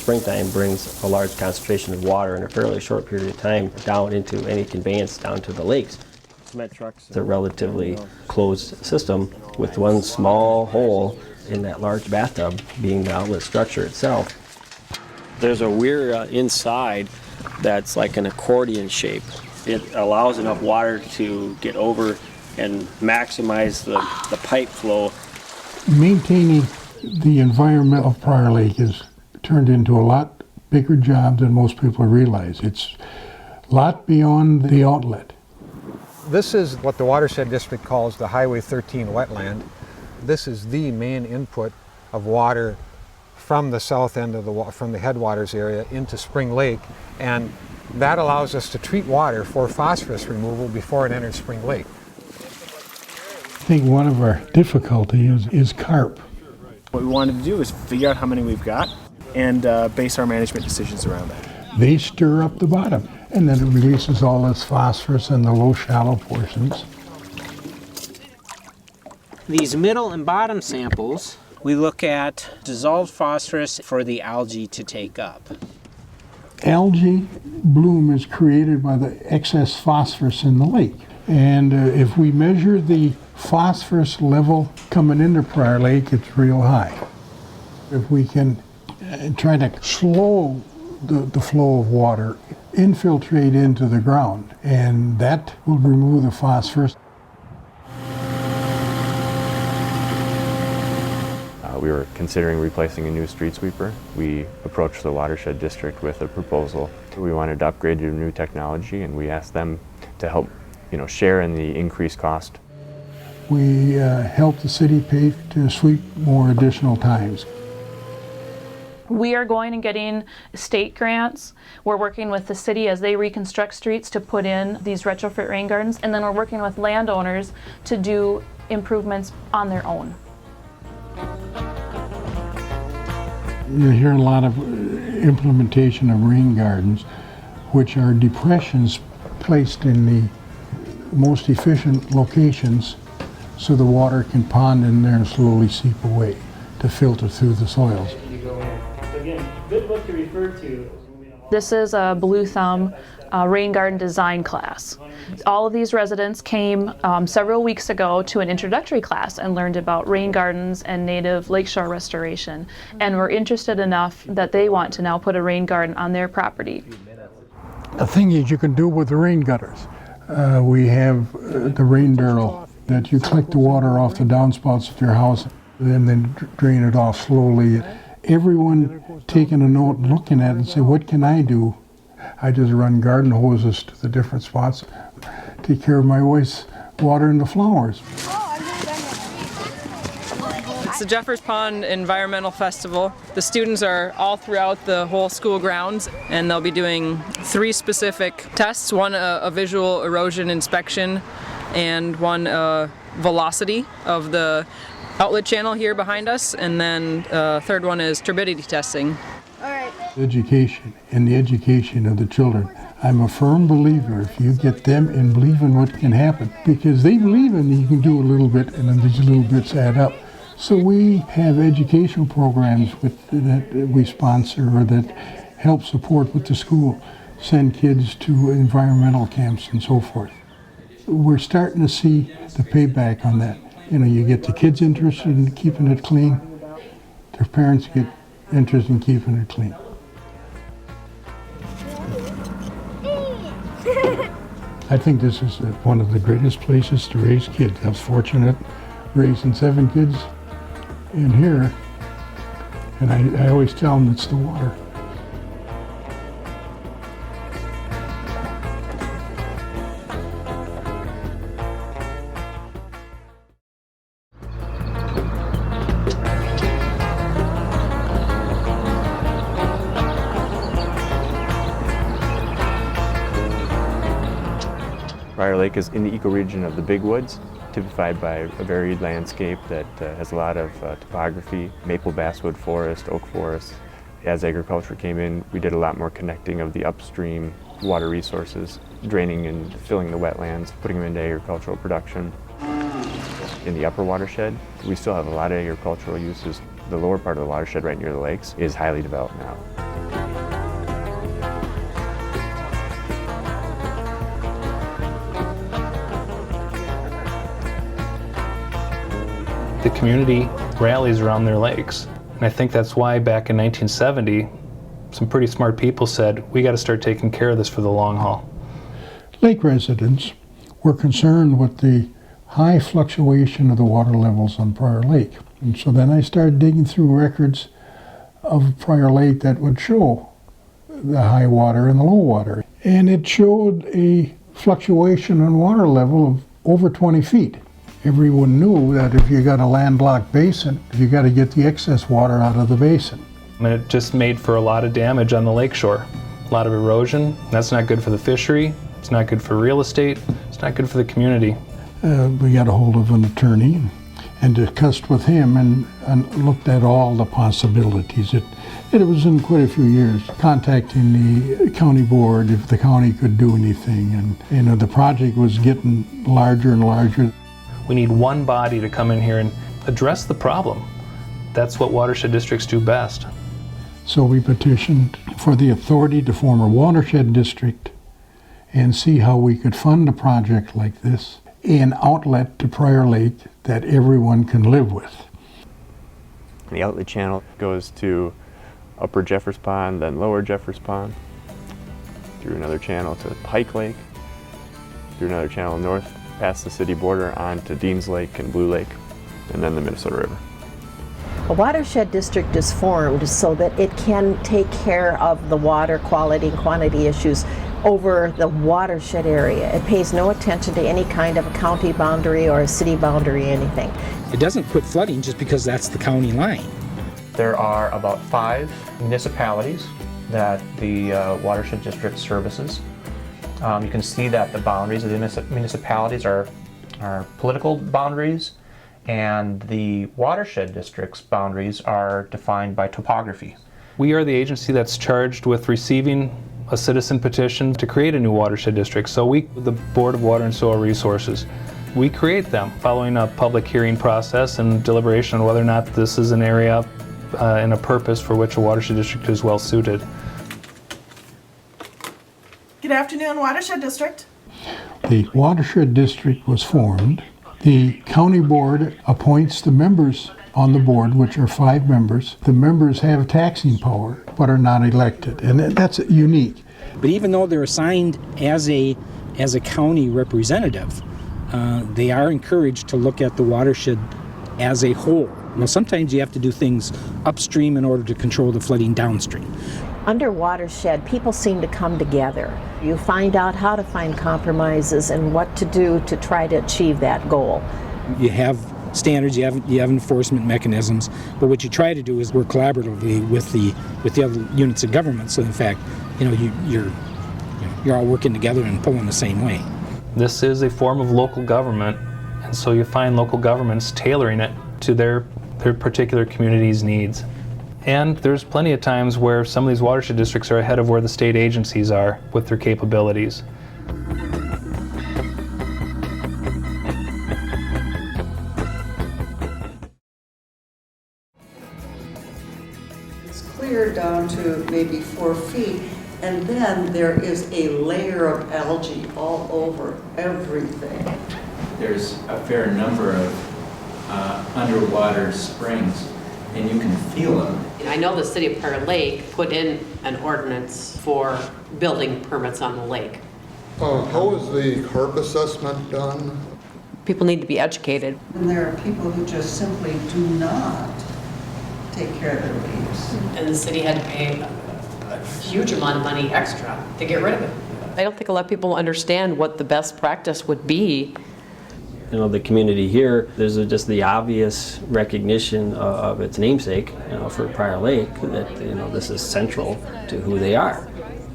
springtime brings a large concentration of water in a fairly short period of time down into any conveyance down to the lakes. It's a relatively closed system with one small hole in that large bathtub being the outlet structure itself. There's a weir inside that's like an accordion shape. It allows enough water to get over and maximize the pipe flow. Maintaining the environment of Prior Lake has turned into a lot bigger job than most people realize. It's a lot beyond the outlet. This is what the Watershed District calls the Highway 13 wetland. This is the main input of water from the south end of from the headwaters area into Spring Lake, and that allows us to treat water for phosphorus removal before it enters Spring Lake. I think one of our difficulties is carp. What we wanted to do is figure out how many we've got and base our management decisions around that. They stir up the bottom, and then it releases all this phosphorus in the low shallow portions. These middle and bottom samples, we look at dissolved phosphorus for the algae to take up. Algae bloom is created by the excess phosphorus in the lake. And if we measure the phosphorus level coming into Prior Lake, it's real high. If we can try to slow the flow of water, infiltrate into the ground, and that will remove the phosphorus. We were considering replacing a new street sweeper. We approached the Watershed District with a proposal. We wanted to upgrade to new technology, and we asked them to help, share in the increased cost. We helped the city pay to sweep more additional times. We are going and getting state grants. We're working with the city as they reconstruct streets to put in these retrofit rain gardens, and then we're working with landowners to do improvements on their own. You hear a lot of implementation of rain gardens, which are depressions placed in the most efficient locations so the water can pond in there and slowly seep away to filter through the soils. Again, good book to refer to. This is a Blue Thumb rain garden design class. All of these residents came several weeks ago to an introductory class and learned about rain gardens and native lakeshore restoration, and were interested enough that they want to now put a rain garden on their property. The thing is, you can do with the rain gutters. We have the rain barrel that you collect the water off the downspouts at your house and then drain it off slowly. Everyone taking a note and looking at it and say, what can I do? I just run garden hoses to the different spots, take care of my wife's watering the flowers. It's the Jeffers Pond Environmental Festival. The students are all throughout the whole school grounds, and they'll be doing 3 specific tests. One a visual erosion inspection, and one velocity of the outlet channel here behind us, and then third one is turbidity testing. Education and the education of the children. I'm a firm believer if you get them and believe in what can happen, because they believe in you can do a little bit and then these little bits add up. So we have educational programs that we sponsor or that help support with the school, send kids to environmental camps and so forth. We're starting to see the payback on that. You get the kids interested in keeping it clean, their parents get interested in keeping it clean. I think this is one of the greatest places to raise kids. I was fortunate raising 7 kids in here, and I always tell them it's the water. Prior Lake is in the ecoregion of the Big Woods, typified by a varied landscape that has a lot of topography, maple basswood forest, oak forest. As agriculture came in, we did a lot more connecting of the upstream water resources, draining and filling the wetlands, putting them into agricultural production. In the upper watershed, we still have a lot of agricultural uses. The lower part of the watershed right near the lakes is highly developed now. The community rallies around their lakes. And I think that's why back in 1970, some pretty smart people said, we got to start taking care of this for the long haul. Lake residents were concerned with the high fluctuation of the water levels on Prior Lake. And so then I started digging through records of Prior Lake that would show the high water and the low water. And it showed a fluctuation in water level of over 20 feet. Everyone knew that if you got a landlocked basin, you got to get the excess water out of the basin. And it just made for a lot of damage on the lakeshore. A lot of erosion. That's not good for the fishery. It's not good for real estate. It's not good for the community. We got a hold of an attorney and discussed with him and looked at all the possibilities. It was in quite a few years, contacting the county board if the county could do anything. And the project was getting larger and larger. We need one body to come in here and address the problem. That's what watershed districts do best. So we petitioned for the authority to form a watershed district and see how we could fund a project like this, an outlet to Prior Lake that everyone can live with. The outlet channel goes to Upper Jeffers Pond, then Lower Jeffers Pond, through another channel to Pike Lake, through another channel north past the city border on to Deans Lake and Blue Lake, and then the Minnesota River. A watershed district is formed so that it can take care of the water quality and quantity issues over the watershed area. It pays no attention to any kind of a county boundary or a city boundary, anything. It doesn't quit flooding just because that's the county line. There are about 5 municipalities that the watershed district services. You can see that the boundaries of the municipalities are political boundaries, and the watershed district's boundaries are defined by topography. We are the agency that's charged with receiving a citizen petition to create a new watershed district. So we, the Board of Water and Soil Resources, we create them following a public hearing process and deliberation on whether or not this is an area and a purpose for which a watershed district is well suited. Good afternoon, Watershed District. The watershed district was formed. The county board appoints the members on the board, which are 5 members. The members have taxing power, but are not elected, and that's unique. But even though they're assigned as a county representative, they are encouraged to look at the watershed as a whole. Now, sometimes you have to do things upstream in order to control the flooding downstream. Under watershed, people seem to come together. You find out how to find compromises and what to do to try to achieve that goal. You have standards, you have enforcement mechanisms, but what you try to do is work collaboratively with the other units of government. So in fact, you're all working together and pulling the same way. This is a form of local government, and so you find local governments tailoring it to their particular community's needs. And there's plenty of times where some of these watershed districts are ahead of where the state agencies are with their capabilities. It's clear down to maybe 4 feet, and then there is a layer of algae all over everything. There's a fair number of underwater springs, and you can feel them. I know the city of Prior Lake put in an ordinance for building permits on the lake. How is the HARP assessment done? People need to be educated. And there are people who just simply do not take care of their leaves. And the city had to pay a huge amount of money extra to get rid of it. I don't think a lot of people understand what the best practice would be. The community here, there's just the obvious recognition of its namesake, for Prior Lake, that this is central to who they are.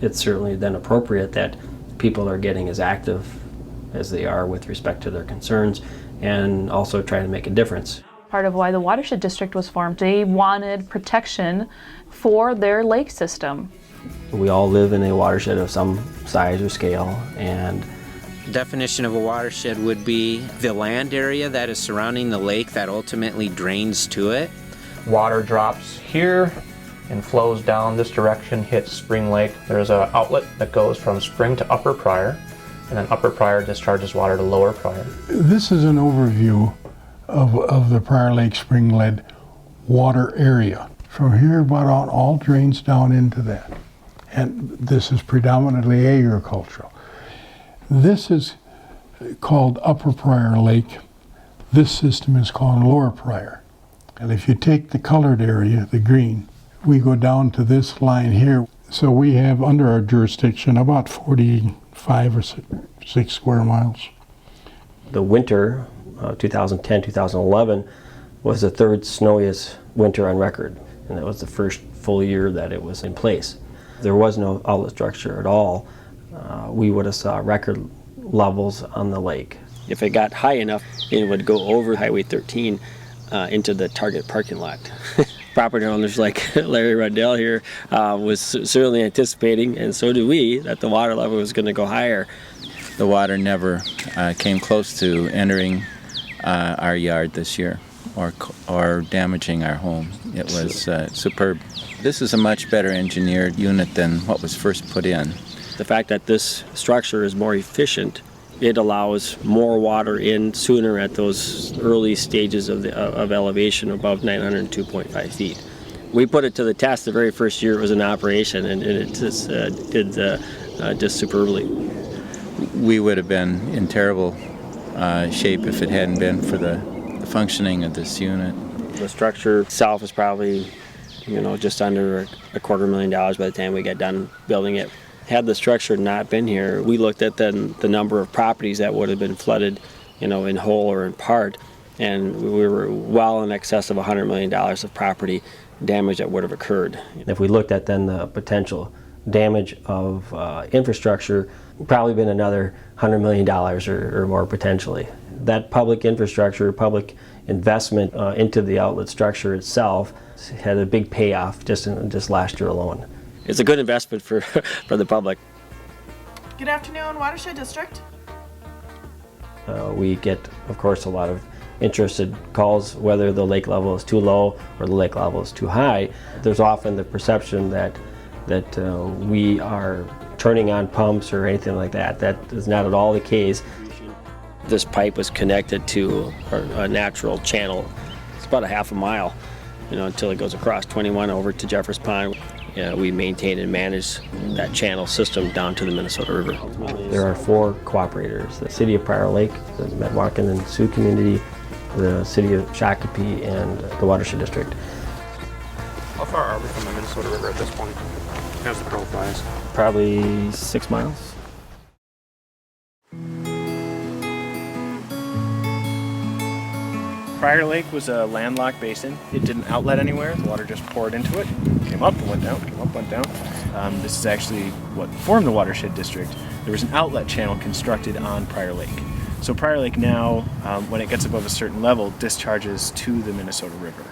It's certainly then appropriate that people are getting as active as they are with respect to their concerns, and also trying to make a difference. Part of why the Watershed District was formed, they wanted protection for their lake system. We all live in a watershed of some size or scale, and Definition of a watershed would be the land area that is surrounding the lake that ultimately drains to it. Water drops here and flows down this direction, hits Spring Lake. There's an outlet that goes from Spring to Upper Prior, and then Upper Prior discharges water to Lower Prior. This is an overview of the Prior Lake spring lead water area. From here about on, all drains down into that. And this is predominantly agricultural. This is called Upper Prior Lake. This system is called Lower Prior. And if you take the colored area, the green, we go down to this line here. So we have under our jurisdiction about 45 or 6 square miles. The winter, 2010-2011, was the third snowiest winter on record. And that was the first full year that it was in place. There was no outlet structure at all. We would have saw record levels on the lake. If it got high enough, it would go over Highway 13 into the Target parking lot. Property owners like Larry Rundell here was certainly anticipating, and so do we, that the water level was going to go higher. The water never came close to entering our yard this year or damaging our home. It was superb. This is a much better engineered unit than what was first put in. The fact that this structure is more efficient, it allows more water in sooner at those early stages of elevation above 902.5 feet. We put it to the test the very first year it was in operation, and it just did just superbly. We would have been in terrible shape if it hadn't been for the functioning of this unit. The structure itself is probably, just under $250,000 by the time we got done building it. Had the structure not been here, we looked at the number of properties that would have been flooded, in whole or in part, and we were well in excess of $100 million of property damage that would have occurred. If we looked at then the potential damage of infrastructure, probably been another $100 million or more potentially. That public infrastructure, public investment into the outlet structure itself had a big payoff just last year alone. It's a good investment for the public. Good afternoon, Watershed District. We get, of course, a lot of interested calls whether the lake level is too low or the lake level is too high. There's often the perception that we are turning on pumps or anything like that. That is not at all the case. This pipe was connected to a natural channel. It's about a half a mile, until it goes across 21 over to Jeffers Pond. We maintain and manage that channel system down to the Minnesota River. There are 4 cooperators: the City of Prior Lake, the Metwakan and Sioux community, the City of Shakopee, and the Watershed District. How far are we from the Minnesota River at this point, as the crow flies? Probably 6 miles. Prior Lake was a landlocked basin. It didn't outlet anywhere. The water just poured into it, came up and went down, came up, went down. This is actually what formed the Watershed District. There was an outlet channel constructed on Prior Lake. So Prior Lake now, when it gets above a certain level, discharges to the Minnesota River.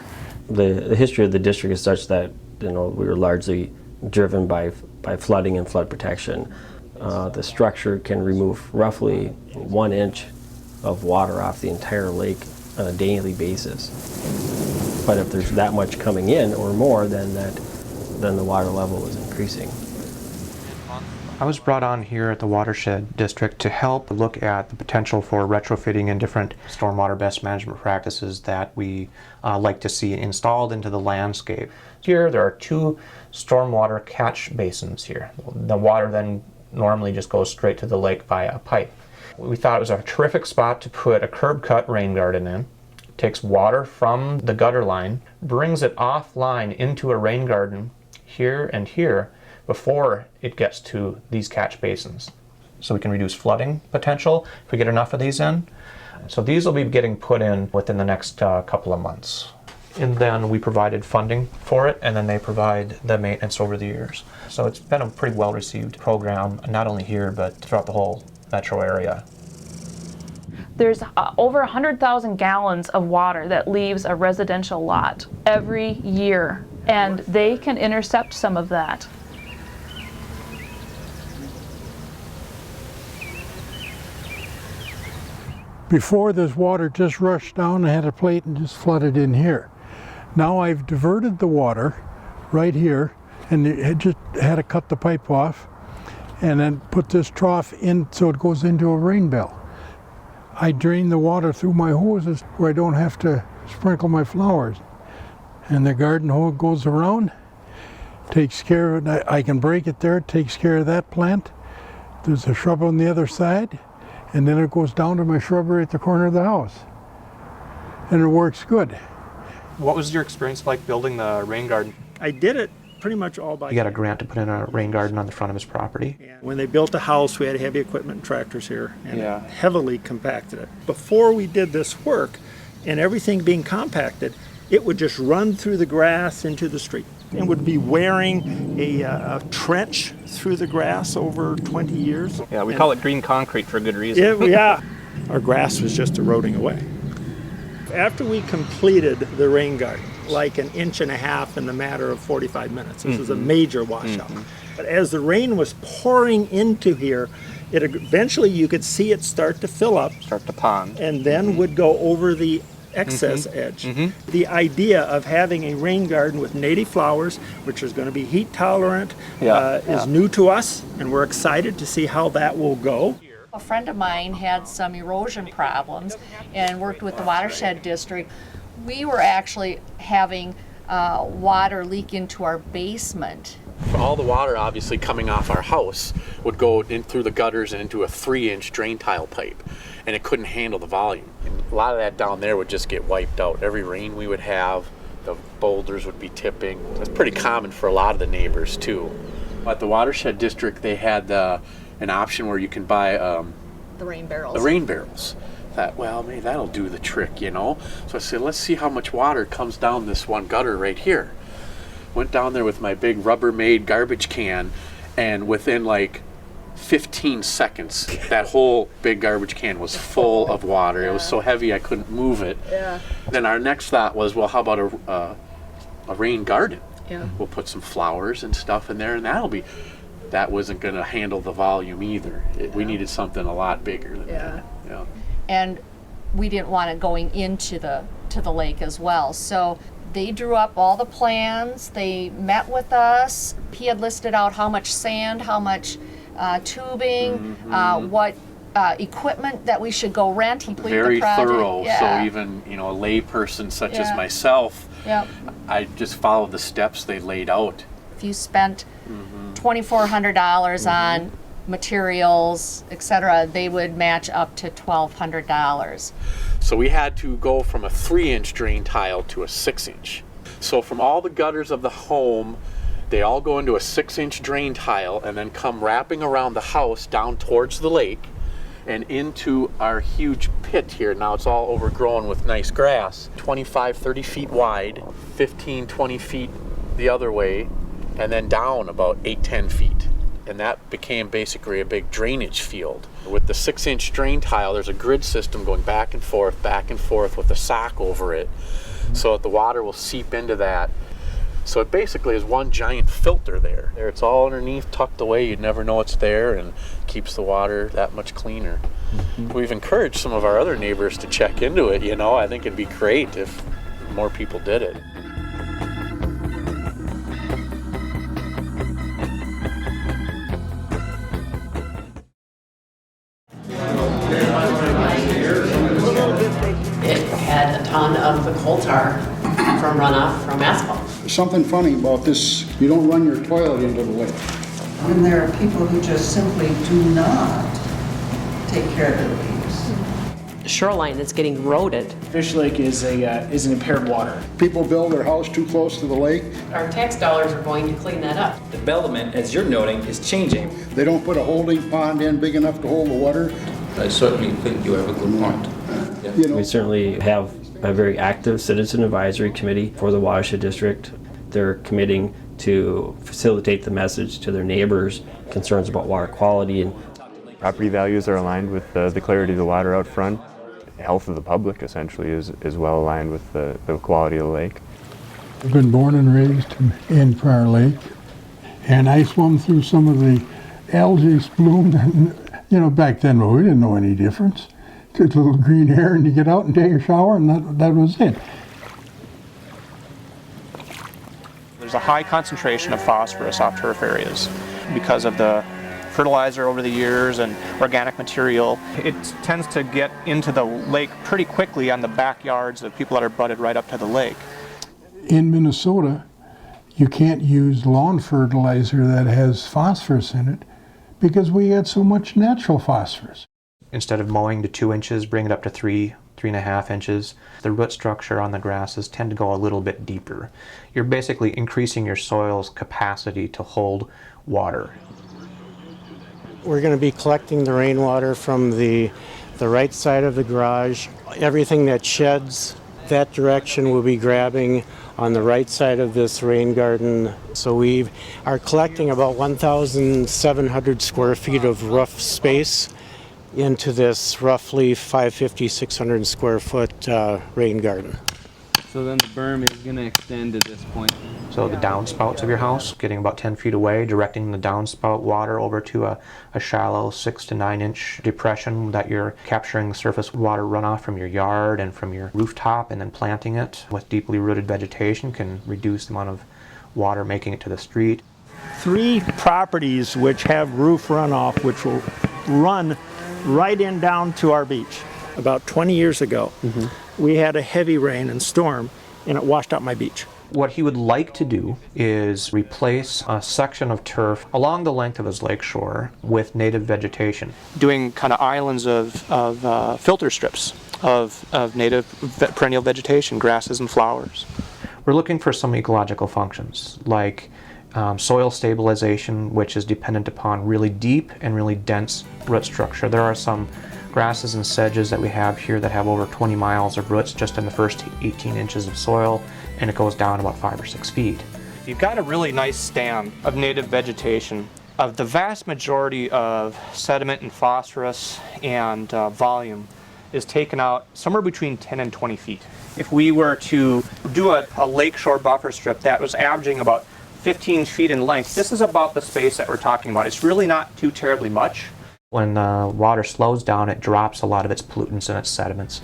The history of the district is such that we were largely driven by flooding and flood protection. The structure can remove roughly 1 inch of water off the entire lake on a daily basis. But if there's that much coming in or more, then the water level is increasing. I was brought on here at the Watershed District to help look at the potential for retrofitting in different stormwater best management practices that we like to see installed into the landscape. Here there are 2 stormwater catch basins here. The water then normally just goes straight to the lake via a pipe. We thought it was a terrific spot to put a curb cut rain garden in. It takes water from the gutter line, brings it offline into a rain garden here and here before it gets to these catch basins. So we can reduce flooding potential if we get enough of these in. So these will be getting put in within the next couple of months. And then we provided funding for it, and then they provide the maintenance over the years. So it's been a pretty well-received program, not only here, but throughout the whole metro area. There's over 100,000 gallons of water that leaves a residential lot every year, and they can intercept some of that. Before, this water just rushed down and had a plate and just flooded in here. Now I've diverted the water right here, and it just had to cut the pipe off and then put this trough in so it goes into a rain bell. I drain the water through my hoses where I don't have to sprinkle my flowers. And the garden hose goes around, takes care of it. I can break it there, takes care of that plant. There's a shrub on the other side, and then it goes down to my shrubbery at the corner of the house. And it works good. What was your experience like building the rain garden? I did it pretty much all by He got a grant to put in a rain garden on the front of his property. When they built the house, we had heavy equipment and tractors here, and heavily compacted it. Before we did this work, and everything being compacted, it would just run through the grass into the street. It would be wearing a trench through the grass over 20 years. Yeah, we call it green concrete for a good reason. Yeah. Our grass was just eroding away. After we completed the rain garden, like an inch and a half in the matter of 45 minutes. This was a major washout. But as the rain was pouring into here, it eventually you could see it start to fill up. Start to pond. And then would go over the excess edge. The idea of having a rain garden with native flowers, which is going to be heat tolerant, is new to us, and we're excited to see how that will go. A friend of mine had some erosion problems and worked with the Watershed District. We were actually having water leak into our basement. All the water obviously coming off our house would go in through the gutters and into a 3-inch drain tile pipe, and it couldn't handle the volume. And a lot of that down there would just get wiped out. Every rain we would have, the boulders would be tipping. That's pretty common for a lot of the neighbors too. At the Watershed District, they had an option where you can buy the rain barrels. The rain barrels. Thought, well, maybe that'll do the trick, you know. So I said, let's see how much water comes down this one gutter right here. Went down there with my big Rubbermaid garbage can, and within like 15 seconds, that whole big garbage can was full of water. It was so heavy I couldn't move it. Then our next thought was, well, how about a rain garden? We'll put some flowers and stuff in there, and that wasn't going to handle the volume either. We needed something a lot bigger than that. And we didn't want it going into the lake as well. So they drew up all the plans. They met with us. He had listed out how much sand, how much tubing, what equipment that we should go rent. He completed Very the project. thorough. So even a lay person such as myself, I just followed the steps they laid out. If you spent $2,400 on materials, etc., they would match up to $1,200. So we had to go from a 3-inch drain tile to a 6-inch. So from all the gutters of the home, they all go into a 6-inch drain tile and then come wrapping around the house down towards the lake and into our huge pit here. Now it's all overgrown with nice grass, 25, 30 feet wide, 15, 20 feet the other way, and then down about 8, 10 feet. And that became basically a big drainage field. With the 6-inch drain tile, there's a grid system going back and forth with a sock over it, so that the water will seep into that. So it basically is one giant filter there. It's all underneath, tucked away. You'd never know it's there, and keeps the water that much cleaner. We've encouraged some of our other neighbors to check into it. I think it'd be great if more people did it. It had a ton of the coal tar from runoff from asphalt. There's something funny about this. You don't run your toilet into the lake. And there are people who just simply do not take care of their leaves. The shoreline is getting eroded. Fish Lake is an impaired water. People build their house too close to the lake. Our tax dollars are going to clean that up. Development, as you're noting, is changing. They don't put a holding pond in big enough to hold the water. I certainly think you have a good point. We certainly have a very active citizen advisory committee for the Watershed District. They're committing to facilitate the message to their neighbors, concerns about water quality. And property values are aligned with the clarity of the water out front. The health of the public essentially is well aligned with the quality of the lake. I've been born and raised in Prior Lake, and I swum through some of the algae bloomed. Back then we didn't know any difference. Took a little green hair and you get out and take a shower, and that was it. There's a high concentration of phosphorus off turf areas because of the fertilizer over the years and organic material. It tends to get into the lake pretty quickly on the backyards of people that are butted right up to the lake. In Minnesota, you can't use lawn fertilizer that has phosphorus in it because we had so much natural phosphorus. Instead of mowing to 2 inches, bring it up to 3.5 inches. The root structure on the grasses tend to go a little bit deeper. You're basically increasing your soil's capacity to hold water. We're going to be collecting the rainwater from the right side of the garage. Everything that sheds that direction we'll be grabbing on the right side of this rain garden. So we are collecting about 1,700 square feet of roof space into this roughly 550, 600 square foot rain garden. So then the berm is going to extend to this point. So the downspouts of your house, getting about 10 feet away, directing the downspout water over to a shallow 6 to 9 inch depression that you're capturing the surface water runoff from your yard and from your rooftop, and then planting it with deeply rooted vegetation can reduce the amount of water making it to the street. 3 properties which have roof runoff which will run right in down to our beach. About 20 years ago, we had a heavy rain and storm and it washed out my beach. What he would like to do is replace a section of turf along the length of his lakeshore with native vegetation. Doing kind of islands of filter strips of native perennial vegetation, grasses and flowers. We're looking for some ecological functions like soil stabilization, which is dependent upon really deep and really dense root structure. There are some grasses and sedges that we have here that have over 20 miles of roots just in the first 18 inches of soil, and it goes down about 5 or 6 feet. If you've got a really nice stand of native vegetation, of the vast majority of sediment and phosphorus and volume is taken out somewhere between 10 and 20 feet. If we were to do a lakeshore buffer strip that was averaging about 15 feet in length, this is about the space that we're talking about. It's really not too terribly much. When the water slows down, it drops a lot of its pollutants and its sediments.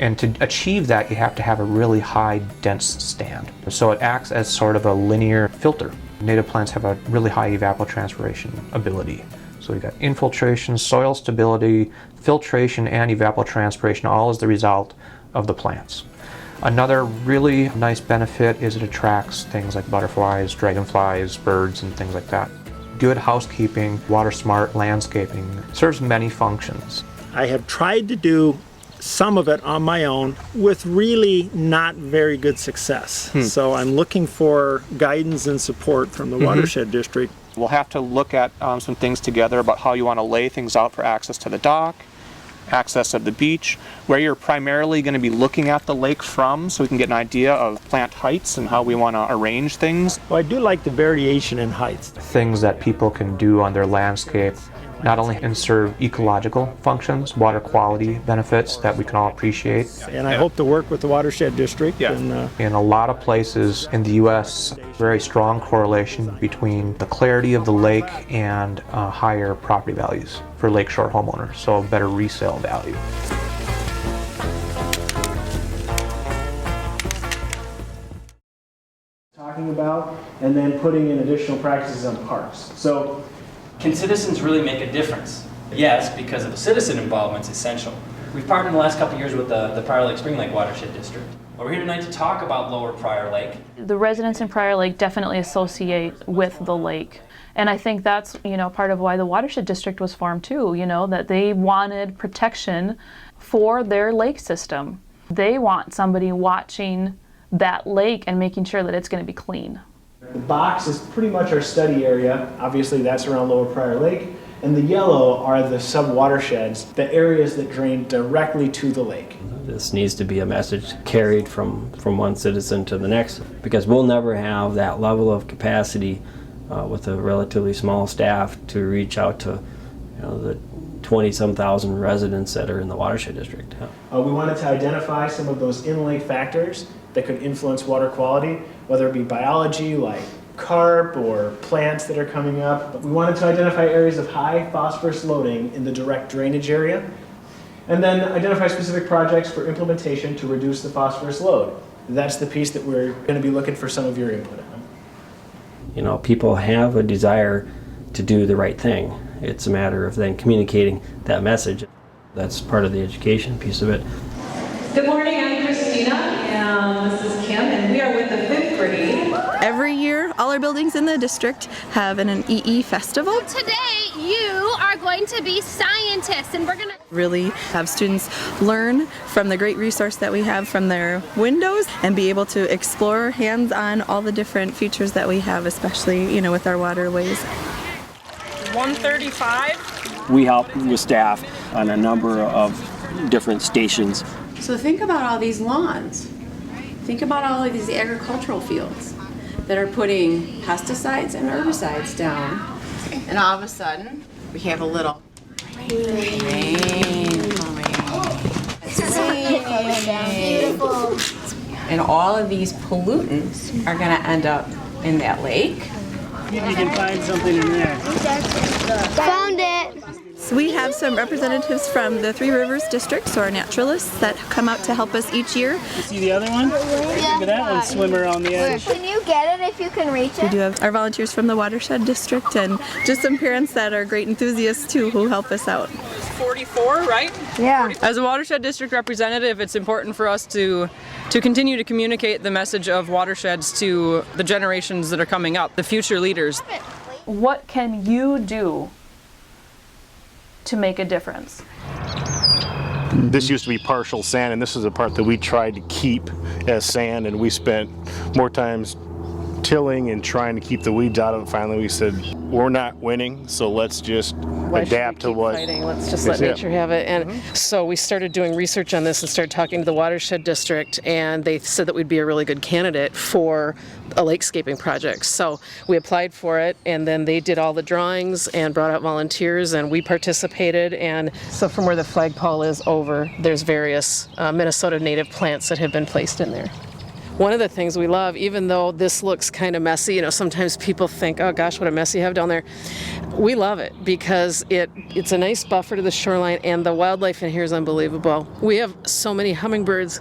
And to achieve that, you have to have a really high, dense stand. So it acts as sort of a linear filter. Native plants have a really high evapotranspiration ability. So we've got infiltration, soil stability, filtration, and evapotranspiration, all as the result of the plants. Another really nice benefit is it attracts things like butterflies, dragonflies, birds, and things like that. Good housekeeping, water-smart landscaping serves many functions. I have tried to do some of it on my own with really not very good success. So I'm looking for guidance and support from the Watershed District. We'll have to look at some things together about how you want to lay things out for access to the dock, access of the beach, where you're primarily going to be looking at the lake from, so we can get an idea of plant heights and how we want to arrange things. Well, I do like the variation in heights. Things that people can do on their landscape not only can serve ecological functions, water quality benefits that we can all appreciate. And I hope to work with the Watershed District. In a lot of places in the U.S., very strong correlation between the clarity of the lake and higher property values for lakeshore homeowners, so a better resale value. Talking about, and then putting in additional practices on parks. So, can citizens really make a difference? Yes, because of the citizen involvement is essential. We've partnered in the last couple of years with the Prior Lake Spring Lake Watershed District. We're here tonight to talk about Lower Prior Lake. The residents in Prior Lake definitely associate with the lake. And I think that's, part of why the Watershed District was formed too, that they wanted protection for their lake system. They want somebody watching that lake and making sure that it's going to be clean. The box is pretty much our study area. Obviously that's around Lower Prior Lake. And the yellow are the sub-watersheds, the areas that drain directly to the lake. This needs to be a message carried from one citizen to the next, because we'll never have that level of capacity with a relatively small staff to reach out to the 20-some thousand residents that are in the Watershed District. We wanted to identify some of those in-lake factors that could influence water quality, whether it be biology like carp or plants that are coming up. But we wanted to identify areas of high phosphorus loading in the direct drainage area, and then identify specific projects for implementation to reduce the phosphorus load. That's the piece that we're going to be looking for some of your input on. People have a desire to do the right thing, It's a matter of then communicating that message. That's part of the education piece of it. Good morning, I'm Christina, and this is Kim, and we are with the 5th grade. Every year, all our buildings in the district have an EE festival. Today, you are going to be scientists, and we're going to really have students learn from the great resource that we have from their windows and be able to explore hands-on all the different features that we have, especially, with our waterways. 135. We help with staff on a number of different stations. So think about all these lawns. Think about all of these agricultural fields that are putting pesticides and herbicides down. And all of a sudden, we have a little rain coming. It's raining. And all of these pollutants are going to end up in that lake. You can find something in there. Found it! So we have some representatives from the Three Rivers District, so our naturalists that come out to help us each year. You see the other one? Look at that one swim around the edge. Can you get it if you can reach it? We do have our volunteers from the Watershed District and just some parents that are great enthusiasts too who help us out. 44, right? Yeah. As a Watershed District representative, it's important for us to continue to communicate the message of watersheds to the generations that are coming up, the future leaders. What can you do to make a difference? This used to be partial sand, and this is a part that we tried to keep as sand, and we spent more times tilling and trying to keep the weeds out of it. Finally we said, we're not winning, so let's just adapt to what fighting? Let's just let nature have it. And so we started doing research on this and started talking to the Watershed District, and they said that we'd be a really good candidate for a lakescaping project. So we applied for it, and then they did all the drawings and brought out volunteers, and we participated. And so from where the flagpole is over, there's various Minnesota native plants that have been placed in there. One of the things we love, even though this looks kind of messy, sometimes people think, oh gosh, what a mess you have down there. We love it because it's a nice buffer to the shoreline, and the wildlife in here is unbelievable. We have so many hummingbirds,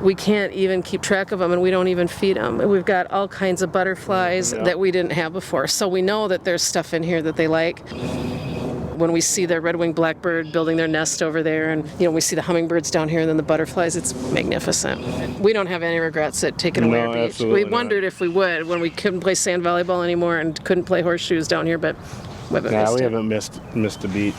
we can't even keep track of them, and we don't even feed them. We've got all kinds of butterflies that we didn't have before. So we know that there's stuff in here that they like. When we see the red-winged blackbird building their nest over there, and we see the hummingbirds down here and then the butterflies, it's magnificent. We don't have any regrets at taking away our beach. We wondered if we would when we couldn't play sand volleyball anymore and couldn't play horseshoes down here, but we haven't missed it. missed a beat.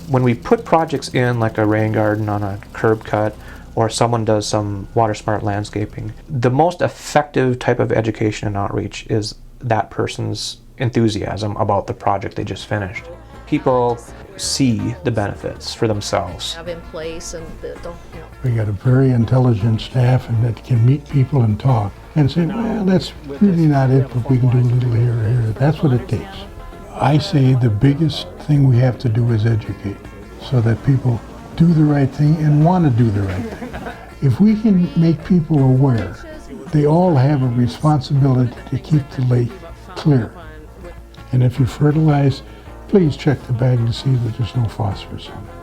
When we put projects in, like a rain garden on a curb cut, or someone does some water smart landscaping, the most effective type of education and outreach is that person's enthusiasm about the project they just finished. People see the benefits for themselves. Have in place and don't, We got a very intelligent staff and that can meet people and talk and say, well, that's really not it, but we can do a little here or here. That's what it takes. I say the biggest thing we have to do is educate so that people do the right thing and want to do the right thing. If we can make people aware, they all have a responsibility to keep the lake clear. And if you fertilize, please check the bag to see that there's no phosphorus on it.